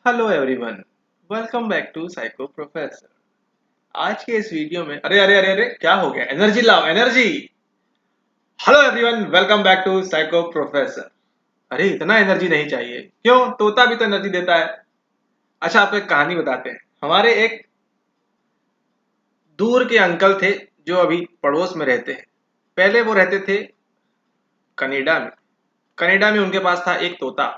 Hello everyone, welcome back to Psycho Professor. आज के इस वीडियो में अरे अरे अरे अरे क्या हो गया? एनर्जी लाओ, energy. Hello everyone, welcome back to Psycho Professor. अरे इतना एनर्जी नहीं चाहिए, क्यों? तोता भी तो एनर्जी देता है। अच्छा, आपको एक कहानी बताते हैं। हमारे एक दूर के अंकल थे जो अभी पड़ोस में रहते हैं। पहले वो रहते थे कनाडा में। कनाडा में उनके पास था एक तोता,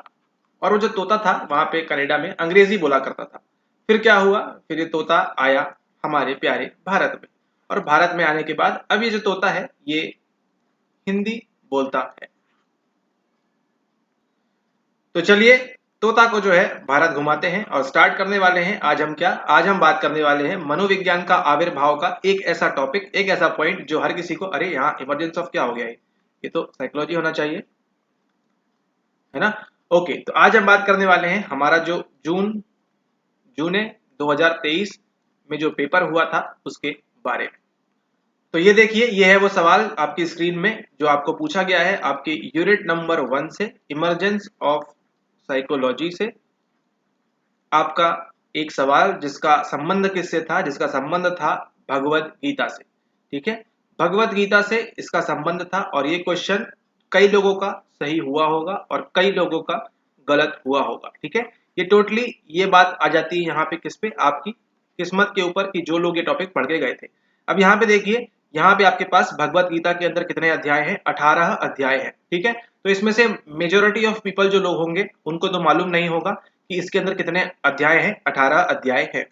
और वो जो तोता था वहां पे कनाडा में अंग्रेजी बोला करता था। फिर क्या हुआ? फिर ये तोता आया हमारे प्यारे भारत में, और भारत में आने के बाद अब ये जो तोता है ये हिंदी बोलता है। तो चलिए, तोता को जो है भारत घुमाते हैं और स्टार्ट करने वाले हैं। आज हम बात करने वाले हैं मनोविज्ञान का आविर्भाव का एक ऐसा टॉपिक, एक ऐसा पॉइंट जो हर किसी को, अरे यहाँ इमरजेंस ऑफ क्या हो गया है, ये तो साइकोलॉजी होना चाहिए, है ना? ओके, तो आज हम बात करने वाले हैं हमारा जो जून जून 2023 में जो पेपर हुआ था उसके बारे में। तो ये देखिए, ये है वो सवाल आपकी स्क्रीन में जो आपको पूछा गया है आपके यूनिट नंबर 1 से, इमरजेंस ऑफ साइकोलॉजी से। आपका एक सवाल जिसका संबंध किससे था? जिसका संबंध था भगवत गीता से। ठीक है, भगवत गीता से इसका संबंध था, और ये क्वेश्चन कई लोगों का सही हुआ होगा और कई लोगों का गलत हुआ होगा। ठीक है, ये टोटली ये बात आ जाती है यहाँ पे किस पे? आपकी किस्मत के ऊपर कि जो लोग ये टॉपिक पढ़ के गए थे। अब यहाँ पे देखिए, यहाँ पे आपके पास भगवत गीता के अंदर कितने अध्याय हैं? 18 अध्याय हैं। ठीक है, तो इसमें से मेजोरिटी ऑफ पीपल जो लोग होंगे उनको तो मालूम नहीं होगा कि इसके अंदर कितने अध्याय हैं। 18 अध्याय है।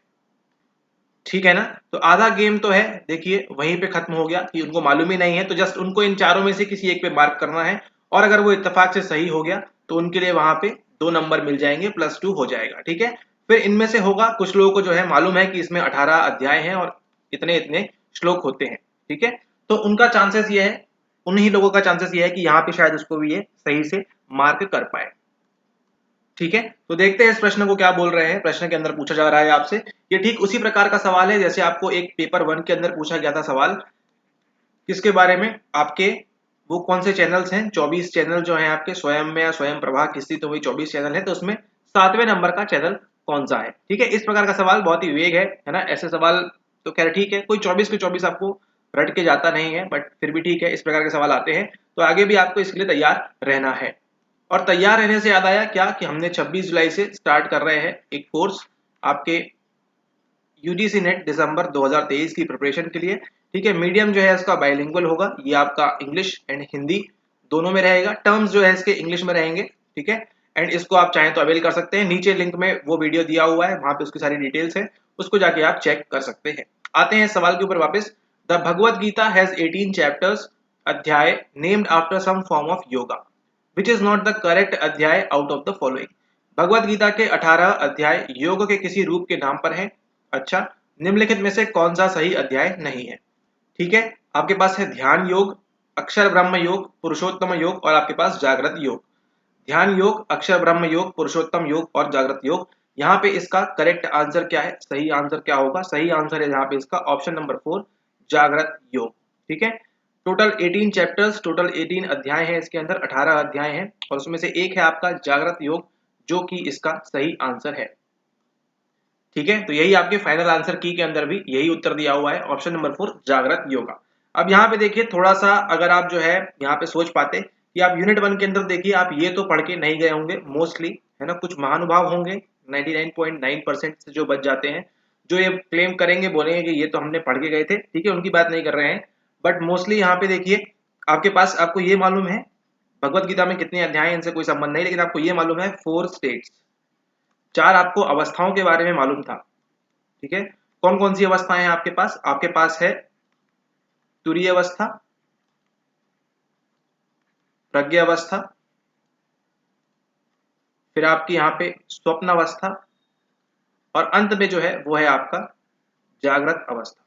ठीक है ना? तो आधा गेम तो है, देखिए वहीं पे खत्म हो गया कि उनको मालूम ही नहीं है, तो जस्ट उनको इन चारों में से किसी एक पे मार्क करना है, और अगर वो इत्तेफाक से सही हो गया तो उनके लिए वहां पे 2 नंबर मिल जाएंगे, +2 हो जाएगा। ठीक है, फिर इनमें से होगा कुछ लोगों को जो है मालूम है कि इसमें 18 अध्याय हैं और इतने इतने श्लोक होते हैं। ठीक है, तो उनका चांसेस ये है, उन्हीं लोगों का चांसेस ये है कि यहाँ पे शायद उसको भी ये सही से मार्क कर पाए। ठीक है, तो देखते हैं इस प्रश्न को क्या बोल रहे हैं। प्रश्न के अंदर पूछा जा रहा है आपसे, ये ठीक उसी प्रकार का सवाल है जैसे आपको एक पेपर 1 के अंदर पूछा गया था सवाल। किसके बारे में? आपके वो कौन से चैनल्स हैं? 24 चैनल जो हैं आपके, स्वयं में या स्वयं प्रभा किसी, तो वही 24 चैनल है, तो उसमें 7वें नंबर का चैनल कौन सा है? ठीक है, इस प्रकार का सवाल बहुत ही वेग है ना? ऐसे सवाल तो खैर ठीक है, कोई 24 के 24 आपको रट के जाता नहीं है, बट फिर भी ठीक है, इस प्रकार के सवाल आते हैं, तो आगे भी आपको इसके लिए तैयार रहना है। और तैयार रहने से याद आया क्या कि हमने 26 जुलाई से स्टार्ट कर रहे हैं एक कोर्स आपके यूजीसी नेट दिसंबर 2023 की प्रिपरेशन के लिए। ठीक है, मीडियम जो है इसका बाइलिंगुअल होगा, ये आपका इंग्लिश एंड हिंदी दोनों में रहेगा। टर्म्स जो है इसके इंग्लिश में रहेंगे। ठीक है, एंड इसको आप चाहें तो अवेल कर सकते हैं। नीचे लिंक में वो वीडियो दिया हुआ है, वहां पे उसकी सारी डिटेल्स है, उसको जाके आप चेक कर सकते हैं। आते हैं सवाल के ऊपर वापस। The Bhagavad Gita has 18 chapters, अध्याय named after some form of yoga, which is not the correct अध्याय out of the following. Bhagavad Gita के 18 अध्याय योग के किसी रूप के नाम पर हैं। अच्छा, निम्नलिखित में से कौन सा सही अध्याय नहीं है? ठीक है, आपके पास है ध्यान योग, अक्षर ब्रह्म योग, पुरुषोत्तम योग, और आपके पास जागृत योग। ध्यान योग, अक्षर ब्रह्म योग, पुरुषोत्तम योग और जागृत योग। यहाँ पे इसका करेक्ट आंसर क्या है? सही आंसर क्या होगा? सही आंसर है यहाँ पे इसका ऑप्शन नंबर 4, जागृत योग। ठीक है, टोटल 18 चैप्टर्स, टोटल 18 अध्याय हैं इसके अंदर, 18 अध्याय हैं, और उसमें से एक है आपका जागृत योग जो कि इसका सही आंसर है। ठीक है, तो यही आपके फाइनल आंसर की के अंदर भी यही उत्तर दिया हुआ है, ऑप्शन नंबर 4, जागृत योगा। अब यहाँ पे देखिए थोड़ा सा, अगर आप जो है यहाँ पे सोच पाते कि आप यूनिट 1 के अंदर देखिए, आप ये तो पढ़ के नहीं गए होंगे मोस्टली, है ना? कुछ महानुभाव होंगे 99.9% से जो बच जाते हैं, जो ये क्लेम करेंगे, बोलेंगे कि ये तो हमने पढ़ के गए थे। ठीक है, उनकी बात नहीं कर रहे हैं, बट मोस्टली यहाँ पे देखिए आपके पास, आपको ये मालूम है भगवत गीता में कितने अध्याय हैं, इनसे कोई संबंध नहीं, लेकिन आपको ये मालूम है 4 स्टेट्स, 4 आपको अवस्थाओं के बारे में मालूम था। ठीक है, कौन कौन सी अवस्थाएं हैं आपके पास? आपके पास है तुरीय अवस्था, प्रज्ञा अवस्था, फिर आपकी यहाँ पे स्वप्न अवस्था, और अंत में जो है वो है आपका जागृत अवस्था।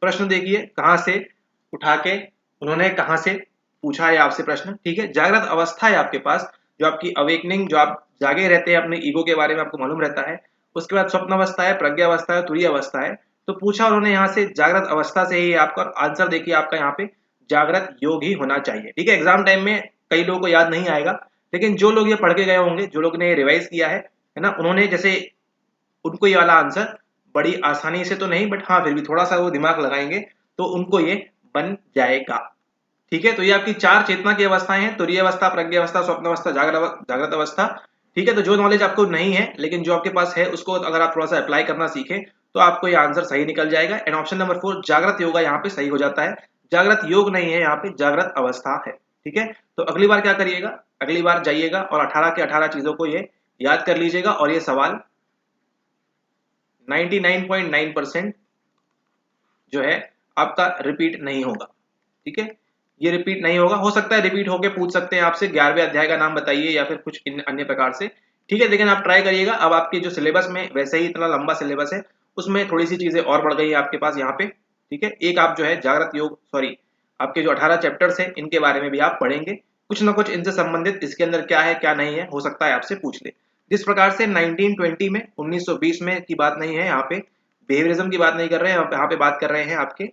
प्रश्न देखिए कहां से उठा के उन्होंने कहां से पूछा है आपसे प्रश्न। ठीक है, जागृत अवस्था है आपके पास, जो आपकी अवेकनिंग, जो आप जागे रहते हैं अपने ईगो के बारे में आपको मालूम रहता है। उसके बाद स्वप्न अवस्था है, प्रज्ञा अवस्था है, तुरीय अवस्था है। तो पूछा उन्होंने यहाँ से जागृत अवस्था से ही आपका आंसर, देखिए आपका यहाँ पे जागृत योग ही होना चाहिए। ठीक है, एग्जाम टाइम में कई लोगों को याद नहीं आएगा, लेकिन जो लोग ये पढ़ के गए होंगे, जो लोग ने रिवाइज किया है ना, उन्होंने जैसे उनको ये वाला आंसर बड़ी आसानी से तो नहीं, बट हाँ फिर भी थोड़ा सा वो दिमाग लगाएंगे तो उनको ये बन जाएगा। ठीक है, तो ये आपकी 4 चेतना की अवस्थाएं हैं, तुरीय अवस्था, प्रज्ञा अवस्था, स्वप्न अवस्था, जागृत अवस्था। ठीक है, तो जो नॉलेज आपको नहीं है लेकिन जो आपके पास है उसको अगर आप थोड़ा सा अप्लाई करना सीखें तो आपको ये आंसर सही निकल जाएगा। एंड ऑप्शन नंबर 4 जागृत योग यहाँ पे सही हो जाता है। जागृत योग नहीं है, यहाँ पे जागृत अवस्था है। ठीक है, तो अगली बार क्या करिएगा, अगली बार जाइएगा और 18 के 18 चीजों को ये याद कर लीजिएगा और ये सवाल 99.9% जो है आपका रिपीट नहीं होगा। ठीक है, ये रिपीट नहीं होगा, हो सकता है रिपीट होके पूछ सकते हैं आपसे 11वें अध्याय का नाम बताइए या फिर कुछ अन्य प्रकार से। ठीक है, लेकिन आप ट्राई करिएगा। अब आपके जो सिलेबस में वैसे ही इतना लंबा सिलेबस है, उसमें थोड़ी सी चीजें और बढ़ गई है आपके पास यहाँ पे। ठीक है, एक आप जो है जागृत योग, सॉरी आपके जो 18 चैप्टर्स हैं इनके बारे में भी आप पढ़ेंगे, कुछ ना कुछ इनसे संबंधित इसके अंदर क्या है क्या नहीं है, हो सकता है आपसे पूछ ले। जिस प्रकार से 1920 में 1920 में की बात नहीं है, यहाँ पे बिहेवियरिज्म की बात नहीं कर रहे हैं, यहाँ पे बात कर रहे हैं आपके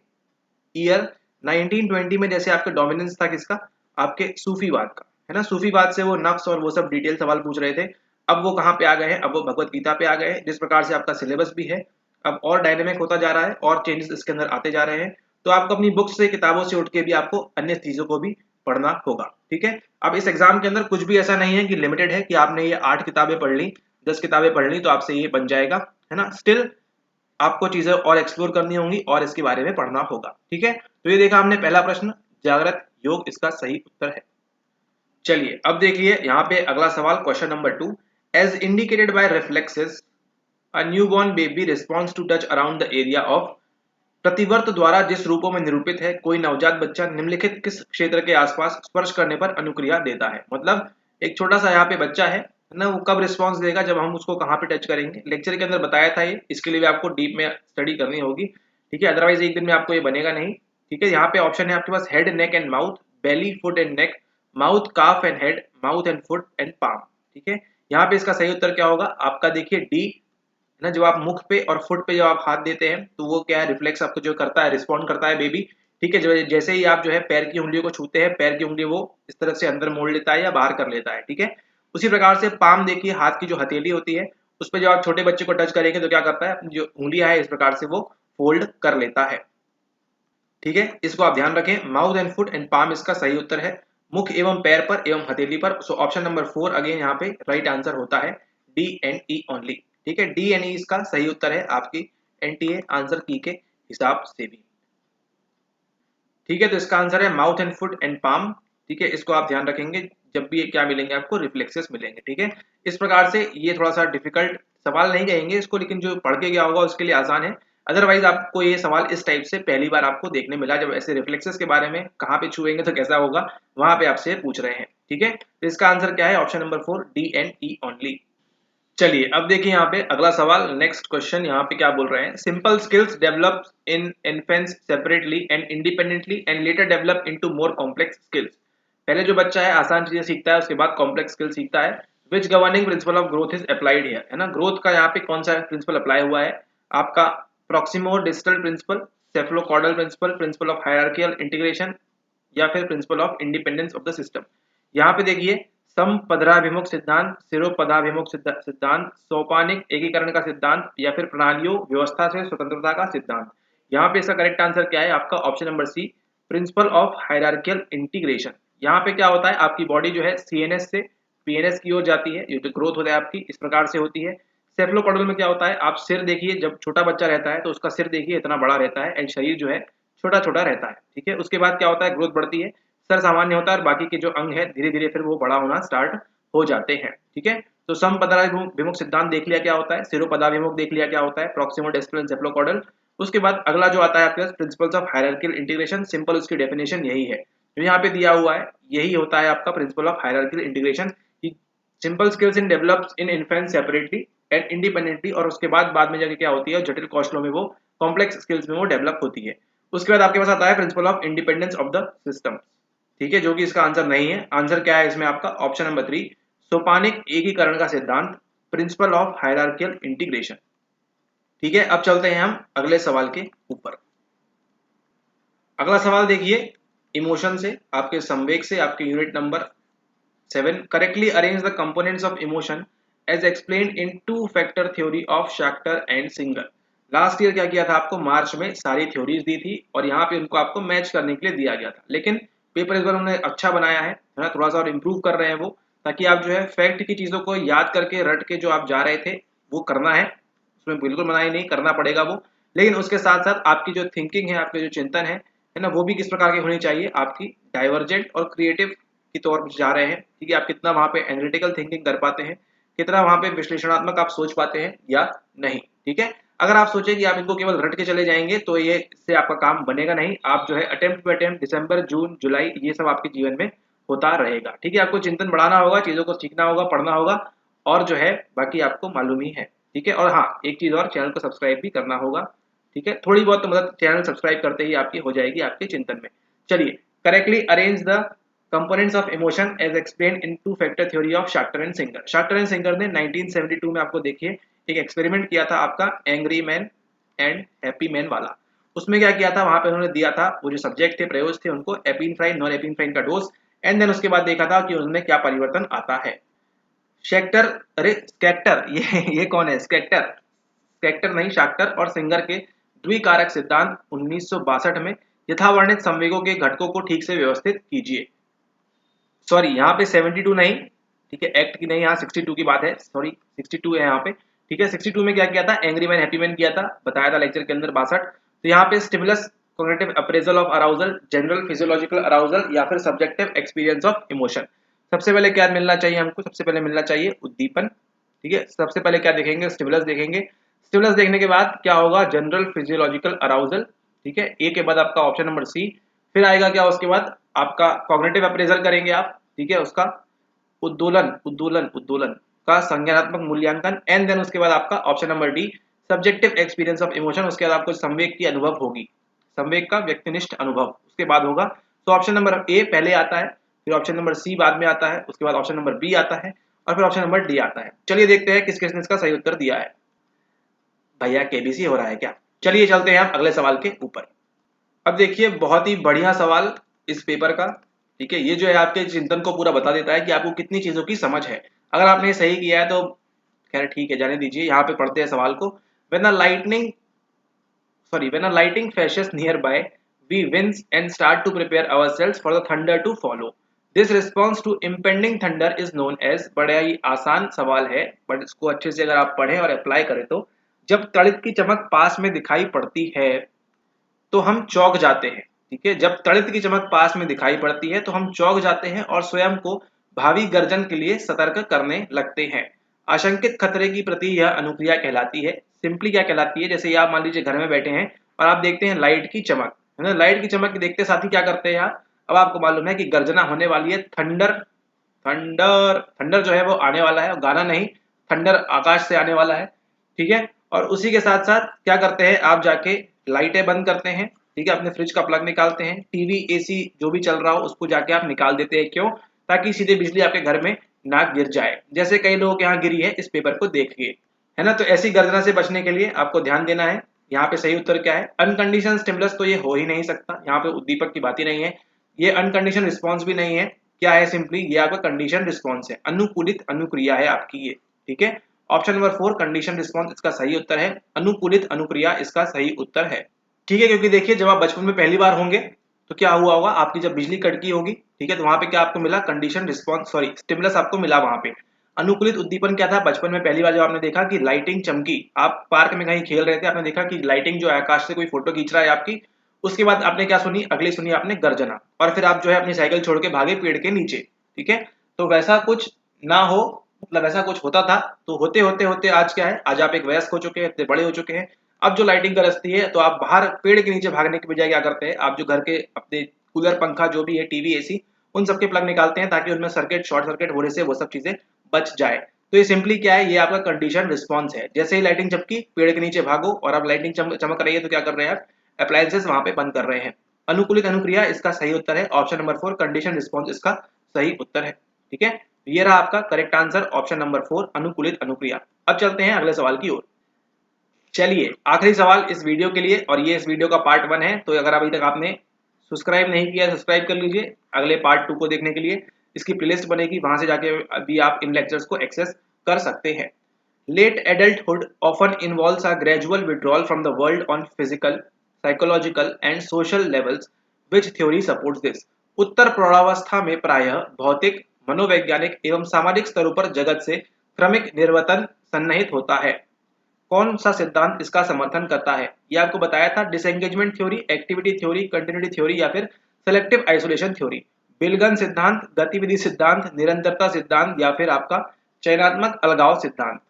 ईयर 1920 में। जैसे आपका डोमिनेंस था किसका, आपके सूफीवाद का, है ना। सूफीवाद से वो नफ्स और वो सब डिटेल सवाल पूछ रहे थे। अब वो कहाँ पे आ गए हैं, अब वो भगवत गीता पे आ गए हैं। जिस प्रकार से आपका सिलेबस भी है अब और डायनेमिक होता जा रहा है और चेंजेस इसके अंदर आते जा रहे हैं, तो आपको अपनी बुक्स से, किताबों से उठ के भी आपको अन्य चीजों को भी पढ़ना होगा। ठीक है, अब इस एग्जाम के अंदर कुछ भी ऐसा नहीं है कि लिमिटेड है कि आपने ये 8 किताबें पढ़ ली, 10 किताबें पढ़ ली तो आपसे ये बन जाएगा, है ना। स्टिल आपको चीजें और एक्सप्लोर करनी होंगी और इसके बारे में पढ़ना होगा। ठीक है, तो ये देखा हमने पहला प्रश्न, जागृत योग इसका सही उत्तर है। चलिए अब देखिए यहाँ पे अगला सवाल, question number 2, as indicated by reflexes a newborn baby response to touch around the area of. प्रतिवर्त द्वारा जिस रूपों में निरूपित है, कोई नवजात बच्चा निम्नलिखित किस क्षेत्र के आसपास स्पर्श करने पर अनुक्रिया देता है। मतलब एक छोटा सा यहाँ पे बच्चा है ना, वो कब रिस्पॉन्स देगा, जब हम उसको कहाँ पे टच करेंगे। लेक्चर के अंदर बताया था ये, इसके लिए भी आपको डीप में स्टडी करनी होगी। ठीक है, अदरवाइज एक दिन में आपको ये बनेगा नहीं। ठीक है, यहाँ पे ऑप्शन है आपके पास head, neck and mouth, belly, foot and neck, mouth, calf and head, mouth and foot and palm. ठीक है, यहाँ पे इसका सही उत्तर क्या होगा आपका, देखिए डी ना। जब आप मुख पे और फुट पे जब आप हाथ देते हैं तो वो क्या है, रिफ्लेक्स आपको जो करता है, रिस्पॉन्ड करता है बेबी। ठीक है, जैसे ही आप जो है पैर की उंगलियों को छूते हैं, पैर की उंगली वो इस तरफ से अंदर मोड़ लेता है या बाहर कर लेता है। ठीक है, उसी प्रकार से पाम देखिए, हाथ की जो हथेली होती है उस पर जब आप छोटे बच्चे को टच करेंगे तो क्या करता है, जो उंगलियां है इस प्रकार से वो फोल्ड कर लेता है। ठीक है, इसको आप ध्यान रखें। Mouth and foot and palm इसका सही उत्तर है, मुख एवं पैर पर एवं हथेली पर। सो ऑप्शन नंबर 4 अगेन यहाँ पे राइट आंसर होता है, डी एंड ई ओनली। ठीक है, डी एंड ई इसका सही उत्तर है आपकी एनटीए आंसर की के हिसाब से भी। ठीक है, तो इसका आंसर है mouth and foot and palm. ठीक है, इसको आप ध्यान रखेंगे जब भी ये क्या मिलेंगे आपको, रिफ्लेक्सेस मिलेंगे। ठीक है, इस प्रकार से ये थोड़ा सा डिफिकल्ट सवाल नहीं कहेंगे इसको, लेकिन जो पढ़ के गया होगा उसके लिए आसान है। अदरवाइज आपको ये सवाल इस टाइप से पहली बार आपको देखने मिला, जब ऐसे रिफ्लेक्सेस के बारे में कहाँ पे छुएंगे तो कैसा होगा, वहां पे आपसे पूछ रहे हैं। ठीक है, तो इसका आंसर क्या है, option number 4 D and E only. चलिए अब देखिए यहाँ पे अगला सवाल, नेक्स्ट क्वेश्चन यहाँ पे क्या बोल रहे हैं, simple skills develop in infants separately and independently and later develop into more complex skills. पहले जो बच्चा है आसान चीजें सीखता है, उसके बाद कॉम्प्लेक्स स्किल सीखता है। Which governing principle of growth is applied here, है ना। ग्रोथ का यहाँ पे कौन सा प्रिंसिपल अप्लाई हुआ है आपका, proximodistal principle, cephalocaudal principle, principle of hierarchical integration या फिर principle of independence of the system. यहाँ पे देखिए समपदराभिमुख सिद्धांत, सिरोपदाभिमुख सिद्धांत, सोपानिक एकीकरण का सिद्धांत या फिर प्रणालियों व्यवस्था से स्वतंत्रता का सिद्धांत। यहाँ पे इसका करेक्ट आंसर क्या है आपका, option number C principle of hierarchical integration. यहाँ पे क्या होता है, आपकी बॉडी जो है सीएनएस से पीएनएस की ओर जाती है, ये जो ग्रोथ होता है आपकी इस प्रकार से होती है। सेफलोकॉर्डल में क्या होता है, आप सिर देखिए, जब छोटा बच्चा रहता है तो उसका सिर देखिए इतना बड़ा रहता है एंड शरीर जो है छोटा छोटा रहता है। ठीक है, उसके बाद क्या होता है, ग्रोथ बढ़ती है, सर सामान्य होता है और बाकी के जो अंग है धीरे धीरे फिर वो बड़ा होना स्टार्ट हो जाते हैं। ठीक है, तो समपदाभिमुख सिद्धांत देख लिया क्या होता है, सिरोपदाभिमुख देख लिया क्या होता है, प्रॉक्सिमो डिस्टल एंड सेफलोकॉर्डल। उसके बाद अगला जो आता है आपके पास principles of hierarchical integration, simple उसकी डेफिनेशन यही है जो यहाँ पे दिया हुआ है, यही होता है आपका principal of hierarchical integration. Simple skills in develops in infant separately and independently, और उसके बाद में जाके क्या होती है, जटिल कौशलों में वो कॉम्प्लेक्स स्किल्स में वो डेवलप होती है। उसके बाद आपके पास आता है principal of independence of the system. ठीक है, जो कि इसका आंसर नहीं है। आंसर क्या है इसमें आपका, ऑप्शन नंबर 3 सोपानिक एकीकरण का सिद्धांत, प्रिंसिपल ऑफ हायरार्कियल इंटीग्रेशन। ठीक है, अब चलते हैं हम अगले सवाल के ऊपर। अगला सवाल देखिए, इमोशन से, आपके संवेग से, आपके unit number 7, correctly arrange the components of emotion as explained in two factor theory of Schachter and Singer. Last year क्या किया था, आपको मार्च में सारी थ्योरीज दी थी और यहाँ पे उनको आपको मैच करने के लिए दिया गया था, लेकिन पेपर इस बार उन्होंने अच्छा बनाया है ना, थोड़ा सा और इम्प्रूव कर रहे हैं वो, ताकि आप जो है फैक्ट की चीजों को याद करके रट के जो आप जा रहे थे वो करना है, उसमें बिल्कुल मनाही नहीं, करना पड़ेगा वो। लेकिन उसके साथ साथ आपकी जो थिंकिंग है, आपके जो चिंतन है ना, वो भी किस प्रकार की होनी चाहिए, आपकी डाइवर्जेंट और क्रिएटिव की तौर पर जा रहे हैं, ठीक है। आप कितना वहां पे एनालिटिकल थिंकिंग कर पाते हैं, कितना वहां पे विश्लेषणात्मक आप सोच पाते हैं या नहीं, ठीक है। अगर आप सोचें कि आप इनको केवल रट के चले जाएंगे तो ये इससे आपका काम बनेगा नहीं। आप जो है अटेम्प्ट टू अटेम्प्ट दिसंबर जून जुलाई ये सब आपके जीवन में होता रहेगा, ठीक है। आपको चिंतन बढ़ाना होगा, चीजों को सीखना होगा, पढ़ना होगा, और जो है बाकी आपको मालूम ही है, ठीक है। और हाँ, एक चीज और, चैनल को सब्सक्राइब भी करना होगा, ठीक है। थोड़ी बहुत तो मदद चैनल सब्सक्राइब करते ही आपकी हो जाएगी आपके चिंतन में। चलिए, correctly arrange the components of emotion as explained in two factor theory of Schachter and Singer. Schachter and Singer ने 1972 में आपको देखिए एक एक्सपेरिमेंट किया था आपका angry man and happy man वाला। उसमें क्या किया था, वहां पे उन्होंने दिया था वो जो सब्जेक्ट थे, प्रयोग थे, उनको एपिनफ्राइन नॉन एपिनफ्राइन का डोज, एंड देन उसके बाद देखा था कि उनमें क्या परिवर्तन आता है। शेक्टर, अरे स्केक्टर, ये कौन है, स्केक्टर, स्केक्टर नहीं शाक्टर और सिंगर के द्विकारक सिद्धांत 1962 में यथावर्णित संवेगों के घटकों को ठीक से व्यवस्थित कीजिए। सॉरी, यहाँ पे 72 नहीं, ठीक है, एक्ट की नहीं, यहाँ 62 की बात है, सॉरी 62 है यहाँ पे, ठीक है। 62 में क्या किया था, एंग्री मैन हैप्पी मैन किया था, बताया था लेक्चर के अंदर 62। तो यहाँ पे stimulus cognitive appraisal of arousal, general physiological arousal या फिर सब्जेक्टिव एक्सपीरियंस ऑफ इमोशन। सबसे पहले क्या मिलना चाहिए हमको, सबसे पहले मिलना चाहिए उद्दीपन, ठीक है। सबसे पहले क्या देखेंगे, स्टिमुलस देखेंगे। स्टिमुलस देखने के बाद क्या होगा, जनरल फिजियोलॉजिकल अराउजल, ठीक है। ए के बाद आपका ऑप्शन नंबर सी, फिर आएगा क्या, उसके बाद आपका कॉग्निटिव अप्रेजल करेंगे आप, ठीक है, उसका उद्दोलन उद्दोलन उद्दोलन का संज्ञानात्मक मूल्यांकन, एंड देन उसके बाद आपका option number D subjective experience of emotion. उसके बाद आपको संवेग की अनुभव होगी, संवेग का व्यक्तिनिष्ठ अनुभव उसके बाद होगा। तो ऑप्शन नंबर ए पहले आता है, फिर ऑप्शन नंबर सी बाद में आता है, उसके बाद ऑप्शन नंबर बी आता है, और फिर ऑप्शन नंबर डी आता है। चलिए देखते हैं किस किसने इसका सही उत्तर दिया है। भैया केबीसी हो रहा है क्या? चलिए चलते हैं हम अगले सवाल के ऊपर। अब देखिए बहुत ही बढ़िया सवाल इस पेपर का, ठीक है। ये जो है आपके चिंतन को पूरा बता देता है कि आपको कितनी चीजों की समझ है। अगर आपने सही किया है तो खैर ठीक है, जाने दीजिए। यहाँ पे पढ़ते हैं सवाल को। When a lighting flashes nearby, we wince and start to prepare ourselves for the thunder to follow. This response to impending thunder is known as, बड़ा ही आसान सवाल है, बट इसको अच्छे से अगर आप पढ़ें और अप्लाई करें तो, जब तड़ित की चमक पास में दिखाई पड़ती है तो हम चौंक जाते हैं, ठीक है। जब तड़ित की चमक पास में दिखाई पड़ती है तो हम चौंक जाते हैं और स्वयं को भावी गर्जन के लिए सतर्क करने लगते हैं। आशंकित खतरे की प्रति यह अनुक्रिया कहलाती है। सिंपली क्या कहलाती है, जैसे आप मान लीजिए घर में बैठे हैं और आप देखते हैं लाइट की चमक, है ना। लाइट की चमक देखते साथ ही क्या करते हैं आप, अब आपको मालूम है कि गर्जना होने वाली है, थंडर थंडर थंडर जो है वो आने वाला है, गाना नहीं, थंडर आकाश से आने वाला है, ठीक है। और उसी के साथ साथ क्या करते हैं, आप जाके लाइटें बंद करते हैं, ठीक है, अपने फ्रिज का प्लग निकालते हैं, टीवी एसी जो भी चल रहा हो उसको जाके आप निकाल देते हैं। क्यों? ताकि सीधे बिजली आपके घर में ना गिर जाए, जैसे कई लोगों के यहाँ गिरी है इस पेपर को देखिए, है ना। तो ऐसी गर्जना से बचने के लिए आपको ध्यान देना है। यहाँ पे सही उत्तर क्या है, अनकंडीशन स्टिमुलस तो ये हो ही नहीं सकता, यहाँ पे उद्दीपक की बात ही नहीं है, ये अनकंडीशन रिस्पॉन्स भी नहीं है। क्या है, सिंपली ये आपका कंडीशन रिस्पॉन्स है, अनुकूलित अनुक्रिया है आपकी ये, ठीक है। ऑप्शन नंबर 4 कंडीशन रिस्पॉन्स इसका सही उत्तर है, अनुकूलित अनुक्रिया इसका सही उत्तर है, ठीक है। क्योंकि देखिए जब आप बचपन में पहली बार होंगे तो क्या हुआ होगा, आपकी जब बिजली कड़की होगी, ठीक है, तो वहां पे क्या आपको मिला, कंडीशन रिस्पॉन्स, सॉरी स्टिमुलस आपको मिला वहां पे। अनुकूलित उद्दीपन क्या था, बचपन में पहली बार जब आपने देखा कि लाइटिंग चमकी, आप पार्क में कहीं खेल रहे थे, आपने देखा कि लाइटिंग जो है आकाश से कोई फोटो खींच रहा है आपकी, उसके बाद आपने क्या सुनी, अगली सुनी आपने गर्जना, और फिर आप जो है अपनी साइकिल छोड़ के भागे पेड़ के नीचे, ठीक है। तो वैसा कुछ ना हो, मतलब ऐसा कुछ होता था, तो होते होते होते आज क्या है, आज आप एक वयस्क हो चुके हैं, इतने बड़े हो चुके हैं। अब जो लाइटिंग गरजती है तो आप बाहर पेड़ के नीचे भागने के बजाय क्या करते हैं, आप जो घर के अपने कूलर पंखा जो भी है, टीवी एसी, उन सबके प्लग निकालते हैं ताकि उनमें सर्किट शॉर्ट सर्किट होने से वो सब चीजें बच जाए। तो ये सिंपली क्या है, ये आपका कंडीशन रिस्पॉन्स है। जैसे ही लाइटिंग चमकी, पेड़ के नीचे भागो, और अब लाइटिंग चमक रही है तो क्या कर रहे हैं आप, अप्लायंसेस वहां पे बंद कर रहे हैं। अनुकूलित अनुक्रिया इसका सही उत्तर है, ऑप्शन नंबर 4 कंडीशन रिस्पॉन्स इसका सही उत्तर है, ठीक है। ये रहा आपका करेक्ट आंसर, ऑप्शन नंबर 4 अनुकूलित अनुक्रिया। अब चलते हैं अगले सवाल की ओर। चलिए आखिरी सवाल इस वीडियो के लिए, और ये इस वीडियो का पार्ट 1 है, तो अगर अभी तक आपने सब्सक्राइब नहीं किया सब्सक्राइब कर लीजिए अगले पार्ट 2 को देखने के लिए। इसकी प्लेलिस्ट बनेगी, वहां से जाके अभी आप इन लेक्चर्स को एक्सेस कर सकते हैं। Late adulthood often involves a gradual withdrawal from the world on physical, psychological and social levels, which theory supports this. उत्तर प्रौढ़ावस्था में प्रायः भौतिक, मनोवैज्ञानिक एवं सामाजिक स्तरों पर जगत से क्रमिक निर्वर्तन सन्निहित होता है। कौन सा सिद्धांत इसका समर्थन करता है? ये आपको बताया था, disengagement theory, activity theory, continuity theory या फिर सेलेक्टिव आइसोलेशन थ्योरी। बिलगन सिद्धांत, गतिविधि सिद्धांत, निरंतरता सिद्धांत या फिर आपका चयनात्मक अलगाव सिद्धांत।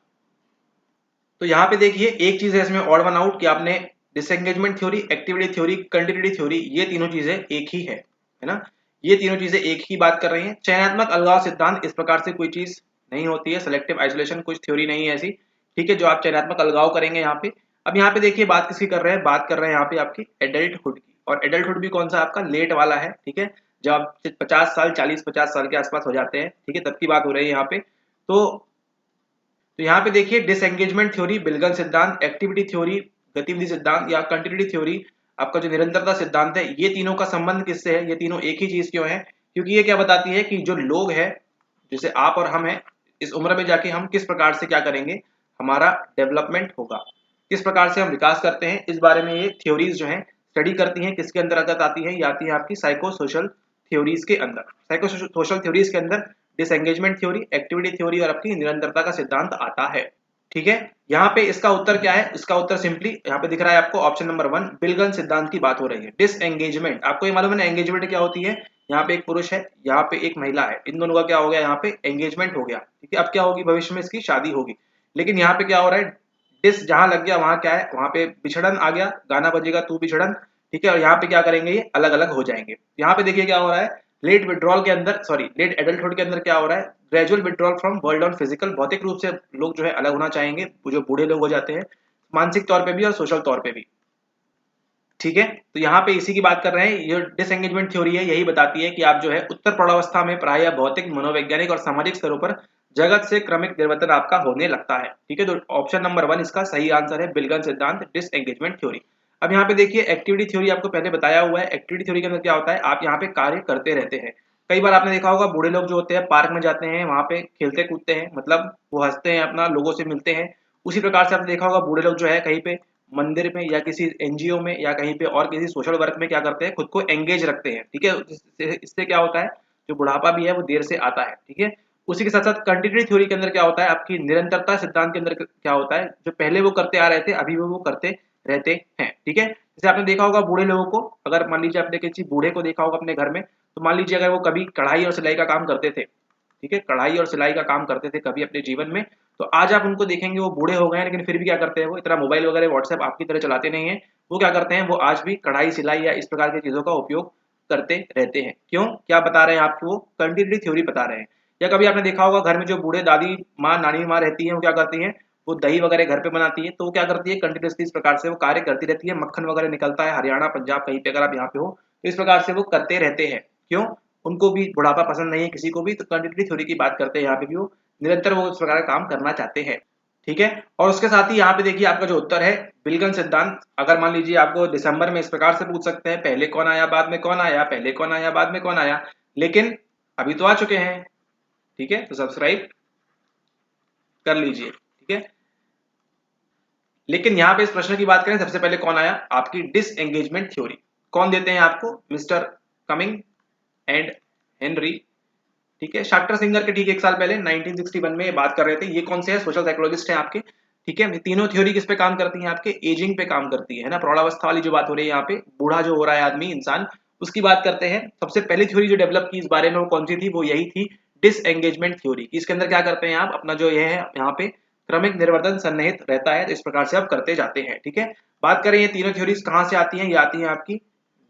तो यहाँ पे देखिए एक चीज है इसमें ऑड वन आउट कि आपने disengagement theory, activity theory, continuity theory, ये तीनों चीजें एक ही है ना? ये तीनों चीजें एक ही बात कर रही हैं। चयनात्मक अलगाव सिद्धांत, इस प्रकार से कोई चीज नहीं होती है। सेलेक्टिव आइसोलेशन कुछ थ्योरी नहीं है ऐसी, ठीक है, जो आप चयनात्मक अलगाव करेंगे यहाँ पे। अब यहाँ पे देखिए बात किसकी कर रहे हैं, बात कर रहे हैं यहाँ पे आपकी एडल्टहुड की। और एडल्टहुड भी कौन सा आपका लेट वाला है, ठीक है, जब आप 50 साल 40-50 साल के आसपास हो जाते हैं, ठीक है, तब की बात हो रही है यहाँ पे। तो यहाँ पे देखिए डिसएंगेजमेंट थ्योरी, बिलगन सिद्धांत, एक्टिविटी थ्योरी, गतिविधि सिद्धांत या कंटिन्यूटी थ्योरी, आपका जो निरंतरता सिद्धांत है, ये तीनों का संबंध किससे है? ये तीनों एक ही चीज क्यों है? क्योंकि ये क्या बताती है कि जो लोग हैं, जैसे आप और हम हैं, इस उम्र में जाके हम किस प्रकार से क्या करेंगे, हमारा डेवलपमेंट होगा, किस प्रकार से हम विकास करते हैं, इस बारे में ये थ्योरीज जो है स्टडी करती हैं। किसके अंतर्गत आती है? ये आती है आपकी साइको सोशल थ्योरीज के अंदर। साइको सोशल थ्योरीज के अंदर डिसएंगेजमेंट थ्योरी, एक्टिविटी थ्योरी और आपकी निरंतरता का सिद्धांत आता है, ठीक है। यहाँ पे इसका उत्तर क्या है? इसका उत्तर सिंपली यहाँ पे दिख रहा है आपको, ऑप्शन नंबर 1 बिलगन सिद्धांत की बात हो रही है। डिसएंगेजमेंट, आपको ये मालूम है ना एंगेजमेंट क्या होती है? यहाँ पे एक पुरुष है, यहाँ पे एक महिला है, इन दोनों का क्या हो गया? यहाँ पे एंगेजमेंट हो गया, ठीक है। अब क्या होगी? भविष्य में इसकी शादी होगी। लेकिन यहाँ पे क्या हो रहा है? डिस जहां लग गया वहां क्या है? वहां पे बिछड़न आ गया, गाना बजेगा तू बिछड़न, ठीक है। और यहाँ पे क्या करेंगे? ये अलग अलग हो जाएंगे। यहाँ पे देखिए क्या हो रहा है, लेट विड्रॉल के अंदर, सॉरी लेट एडल्टहुड के अंदर क्या हो रहा है? Gradual withdrawal from world on physical, भौतिक रूप से लोग जो है अलग होना चाहेंगे, जो बूढ़े लोग हो जाते हैं, मानसिक तौर पे भी और सोशल तौर पे भी, ठीक है। तो यहाँ पे इसी की बात कर रहे हैं। ये डिसएंगेजमेंट थ्योरी है, यही बताती है कि आप जो है उत्तर प्रौढ़ावस्था में प्रायः भौतिक, मनोवैज्ञानिक और सामाजिक स्तरों पर जगत से क्रमिक निर्वर्तन आपका होने लगता है, ठीक है। तो ऑप्शन नंबर 1 इसका सही आंसर है, बिलगन सिद्धांत, डिसएंगेजमेंट थ्योरी। अब यहाँ पे देखिए एक्टिविटी थ्योरी आपको पहले बताया हुआ है। एक्टिविटी थ्योरी के अंदर क्या होता है? आप यहाँ पे कार्य करते रहते हैं। कई बार आपने देखा होगा बूढ़े लोग जो होते हैं पार्क में जाते हैं, वहां पे खेलते कूदते हैं, मतलब वो हंसते हैं, अपना लोगों से मिलते हैं। उसी प्रकार से आपने देखा होगा बूढ़े लोग जो है कहीं पे मंदिर में या किसी एनजीओ में या कहीं पे और किसी सोशल वर्क में क्या करते हैं? खुद को एंगेज रखते हैं, ठीक है। इससे क्या होता है? जो बुढ़ापा भी है वो देर से आता है, ठीक है। उसी के साथ साथ कंटिन्यूटी थ्योरी के अंदर क्या होता है? आपकी निरंतरता सिद्धांत के अंदर क्या होता है? जो पहले वो करते आ रहे थे अभी वो करते रहते हैं, ठीक है। जैसे आपने देखा होगा बूढ़े लोगों को, अगर मान लीजिए आपने किसी बूढ़े को देखा होगा अपने घर में, तो मान लीजिए अगर वो कभी कढ़ाई और सिलाई का काम करते थे, ठीक है, कढ़ाई और सिलाई का काम करते थे कभी अपने जीवन में, तो आज आप उनको देखेंगे वो बूढ़े हो गए हैं, लेकिन फिर भी क्या करते हैं? वो इतना मोबाइल वगैरह व्हाट्सएप आपकी तरह चलाते नहीं है। वो क्या करते हैं? वो आज भी कढ़ाई सिलाई या इस प्रकार की चीजों का उपयोग करते रहते हैं। क्यों? क्या बता रहे हैं आपको? वो कंटिन्यूटी थ्योरी बता रहे हैं। या कभी आपने देखा होगा घर में जो बूढ़े दादी माँ, नानी माँ रहती है, वो क्या करती है? वो दही वगैरह घर पे बनाती है, तो वो क्या करती है? कंटिन्यूसली इस प्रकार से वो कार्य करती रहती है। मक्खन वगैरह निकलता है हरियाणा, पंजाब, कहीं पे अगर आप यहाँ पे हो, तो इस प्रकार से वो करते रहते हैं। क्यों? उनको भी बुढ़ापा पसंद नहीं है किसी को भी, तो कंटिन्यूटी थ्योरी की बात करते हैं यहाँ पे भी, वो निरंतर वो इस प्रकार का काम करना चाहते हैं, ठीक है। और उसके साथ ही यहाँ पे देखिए आपका जो उत्तर है बिलगन सिद्धांत। अगर मान लीजिए आपको दिसंबर में इस प्रकार से पूछ सकते हैं, पहले कौन आया बाद में कौन आया, पहले कौन आया बाद में कौन आया, लेकिन अभी तो आ चुके हैं, ठीक है। तो सब्सक्राइब कर लीजिए, ठीक है। लेकिन यहाँ पे इस प्रश्न की बात करें, सबसे पहले कौन आया? आपकी डिसएंगेजमेंट थ्योरी। कौन देते हैं आपको? मिस्टर कमिंग एंड हेनरी, ठीक है। शाक्टर सिंगर के ठीक एक साल पहले 1961 में ये बात कर रहे थे। ये कौन से हैं? सोशल साइकोलॉजिस्ट हैं आपके, ठीक है। तीनों थ्योरी किस पे काम करती हैं? आपके एजिंग पे काम करती है ना, प्रौढ़ावस्था वाली जो बात हो रही है यहाँ पे, बूढ़ा जो हो रहा है आदमी, इंसान, उसकी बात करते हैं। सबसे पहली थ्योरी जो डेवलप की इस बारे में वो कौन सी थी? वो यही थी, डिसएंगेजमेंट थ्योरी। इसके अंदर क्या करते हैं आप? अपना जो ये है यहाँ पे क्रमिक निर्वर्तन सन्निहित रहता है, तो इस प्रकार से आप करते जाते हैं, ठीक है। बात करें ये तीनों थ्योरीज कहाँ से आती हैं? ये आती है आपकी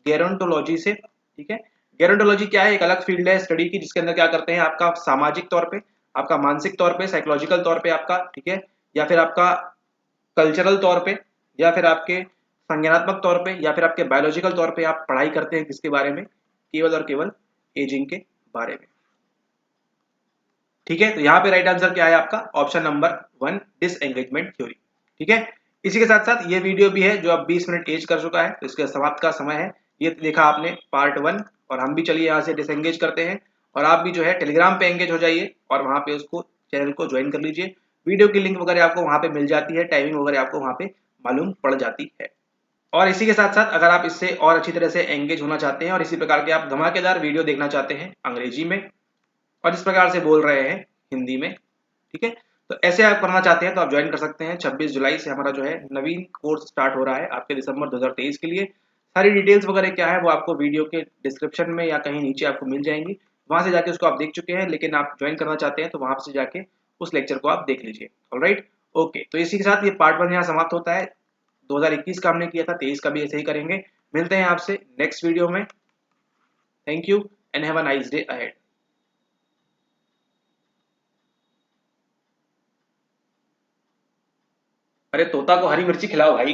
गेरोंटोलॉजी से, ठीक है। गेरोंटोलॉजी क्या है? एक अलग फील्ड है स्टडी की, जिसके अंदर क्या करते हैं? आपका सामाजिक तौर पे, आपका मानसिक तौर पे, साइकोलॉजिकल तौर पे आपका, ठीक है, या फिर आपका कल्चरल तौर पे, या फिर आपके संज्ञानात्मक तौर पे, या फिर आपके बायोलॉजिकल तौर पे आप पढ़ाई करते हैं किसके बारे में? केवल और केवल एजिंग के बारे में, ठीक है। तो यहाँ पे राइट आंसर क्या है आपका? ऑप्शन नंबर 1 डिसएंगेजमेंट थ्योरी, ठीक है। इसी के साथ साथ ये वीडियो भी है जो अब 20 मिनट एज कर चुका है, तो इसके समाप्त का समय है। ये देखा आपने पार्ट 1, और हम भी चलिए यहाँ से डिसएंगेज करते हैं, और आप भी जो है टेलीग्राम पे एंगेज हो जाइए और वहां पे उसको चैनल को ज्वाइन कर लीजिए। वीडियो की लिंक वगैरह आपको वहाँ पे मिल जाती है, टाइमिंग वगैरह आपको वहाँ पे मालूम पड़ जाती है। और इसी के साथ साथ अगर आप इससे और अच्छी तरह से एंगेज होना चाहते हैं और इसी प्रकार के आप धमाकेदार वीडियो देखना चाहते हैं अंग्रेजी में और इस प्रकार से बोल रहे हैं हिंदी में, ठीक है, तो ऐसे आप करना चाहते हैं तो आप ज्वाइन कर सकते हैं। 26 जुलाई से हमारा जो है नवीन कोर्स स्टार्ट हो रहा है आपके दिसंबर 2023 के लिए। सारी डिटेल्स वगैरह क्या है वो आपको वीडियो के डिस्क्रिप्शन में या कहीं नीचे आपको मिल जाएंगी, वहां से जाके उसको आप देख चुके हैं, लेकिन आप ज्वाइन करना चाहते हैं तो वहां से जाके उस लेक्चर को आप देख लीजिए। ऑलराइट, ओके, तो इसी के साथ ये पार्ट 1 यहाँ समाप्त होता है। 2021 का हमने किया था, 23 का भी ऐसे ही करेंगे। मिलते हैं आपसे नेक्स्ट वीडियो में। Thank you and have a nice day ahead. अरे तोता को हरी मिर्ची खिलाओ भाई।